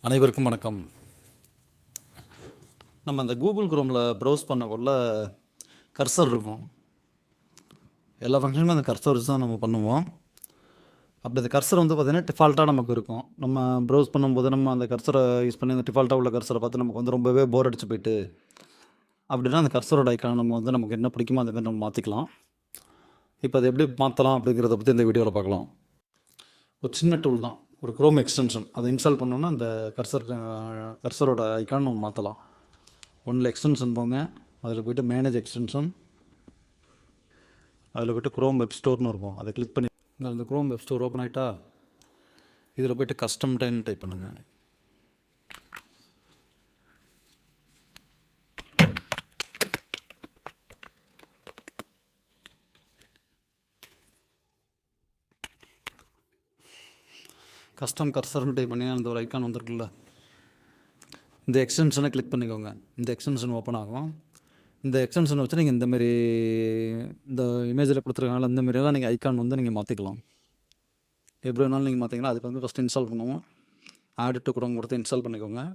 அனைவருக்கும் வணக்கம். நம்ம அந்த கூகுள் குரோமில் ப்ரௌஸ் பண்ணக்குள்ள கர்சர் இருக்கும். எல்லா ஃபங்க்ஷனுமே அந்த கர்சர் வச்சு தான் நம்ம பண்ணுவோம். அப்படி அந்த கர்சர் வந்து பார்த்திங்கன்னா டிஃபால்ட்டாக நமக்கு இருக்கும். நம்ம ப்ரௌஸ் பண்ணும்போது நம்ம அந்த கர்சரை யூஸ் பண்ணி அந்த டிஃபால்ட்டாக உள்ள கர்சரை பார்த்து நமக்கு வந்து ரொம்பவே போர் அடிச்சு போயிட்டு அப்படின்னா அந்த கர்சரோட ஐக்கான் நம்ம வந்து நமக்கு என்ன பிடிக்குமோ அந்த மாதிரி நம்ம மாற்றிக்கலாம். இப்போ அதை எப்படி மாற்றலாம் அப்படிங்கிறத பற்றி இந்த வீடியோவில் பார்க்கலாம். ஒரு சின்ன டூல் தான், ஒரு குரோம் எக்ஸ்டென்ஷன். அதை இன்ஸ்டால் பண்ணோன்னா அந்த கர்சரோட ஐக்கான் நம்ம மாற்றலாம். ஒன்றில் எக்ஸ்டென்ஷன் போங்க, அதில் போய்ட்டு மேனேஜ் எக்ஸ்டென்ஷன், அதில் போய்ட்டு குரோம் வெப் ஸ்டோர்னு இருக்கும், அதை கிளிக் பண்ணி அந்த குரோம் வெப் ஸ்டோர் ஓப்பன் ஆகிட்டா இதில் போய்ட்டு கஸ்டம் டைன்னு டைப் பண்ணுங்கள். கஸ்டம் கர்சர்னு டைப் பண்ணி அந்த ஒரு ஐக்கான் வந்துருக்குல்ல, இந்த எக்ஸ்டென்ஷனை கிளிக் பண்ணிக்கோங்க. இந்த எக்ஸ்டென்ஷன் ஓப்பன் ஆகும். இந்த எக்ஸ்டென்ஷனை வச்சு நீங்கள் இந்தமாரி இந்த இமேஜில் கொடுத்துருக்காங்களா இந்தமாரியெல்லாம் நீங்கள் ஐக்கான் வந்து நீங்கள் மாற்றிக்கலாம். எப்படி வேணாலும் நீங்கள் மாற்றிக்கலாம். அதுக்கு வந்து ஃபஸ்ட்டு இன்ஸ்டால் பண்ணுவோம். ஆட் டு குரோம் கொடுத்து இன்ஸ்டால் பண்ணிக்கோங்க.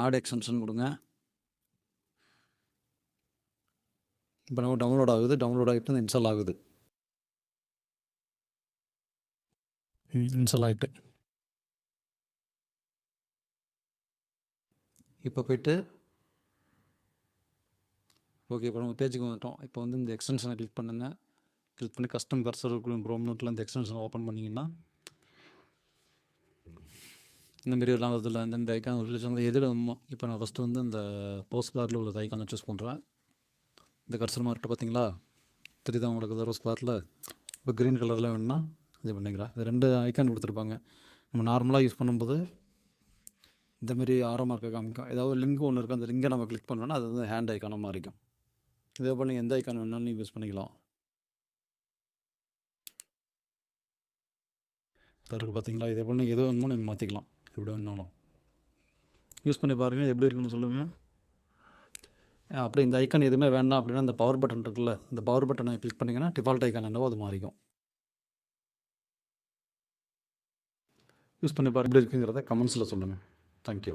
ஆட் எக்ஸ்டென்ஷன் கொடுங்க. இப்போ நம்ம டவுன்லோட் ஆகிட்டு இன்ஸ்டால் ஆகுது. இன்ஸ்டால் ஆகிட்டு இப்போ போய்ட்டு ஓகே, இப்போ நம்ம பேஜுக்கு வந்துட்டோம். இப்போ வந்து இந்த எக்ஸ்டென்ஷனை கிளிக் பண்ணுங்கள். கிளிக் பண்ணி கஸ்டம் கர்சர் குரோம் நோட்டில் இந்த எக்ஸ்டென்ஷனை ஓப்பன் பண்ணிங்கன்னா இந்தமாரி எல்லாம் வருதில்ல, இந்த ஐக்கான் வந்து எதில் இப்போ நான் ஃபஸ்ட்டு வந்து இந்த போஸ்ட் பாரில் உள்ள ஐக்கானை சூஸ் பண்ணுறேன். இந்த கர்சர் மார்க்கிட்ட பார்த்தீங்களா தெரியுதா உங்களுக்கு ரோஸ் பாரில்? இப்போ க்ரீன் கலரில் வேணும்னா இது பண்ணிக்கிறேன். இது 2 ஐக்கான் கொடுத்துருப்பாங்க. நம்ம நார்மலாக யூஸ் பண்ணும்போது இந்தமாரி ஆரோ மார்க்கை காமிக்கும். ஏதாவது லிங்க் ஒன்று இருக்குது, அந்த லிங்கை நம்ம கிளிக் பண்ணோன்னா அது வந்து ஹேண்ட் ஐக்கானாக மாறிக்கும். இதே போல் நீங்கள் எந்த ஐக்கான் வேணாலும் நீங்கள் யூஸ் பண்ணிக்கலாம். இருக்குது பார்த்தீங்களா? இதே போல் நீங்கள் எது வேணுமோ நீங்கள் மாற்றிக்கலாம். எப்படி வேணாலும் யூஸ் பண்ணி பாருங்கள், எப்படி இருக்குன்னு சொல்லுங்கள். அப்படி இந்த ஐக்கான் எதுவுமே வேண்டாம் அப்படின்னா இந்த பவர் பட்டன் இருக்குல்ல, இந்த பவர் பட்டனை கிளிக் பண்ணிங்கன்னா டிஃபால்ட் ஐக்கான் என்னவோ அது மாறிக்கும். யூஸ் பண்ணி பாருங்கள் எப்படி இருக்குங்கிறத கமெண்ட்ஸில் சொல்லுங்கள். தேங்க்யூ.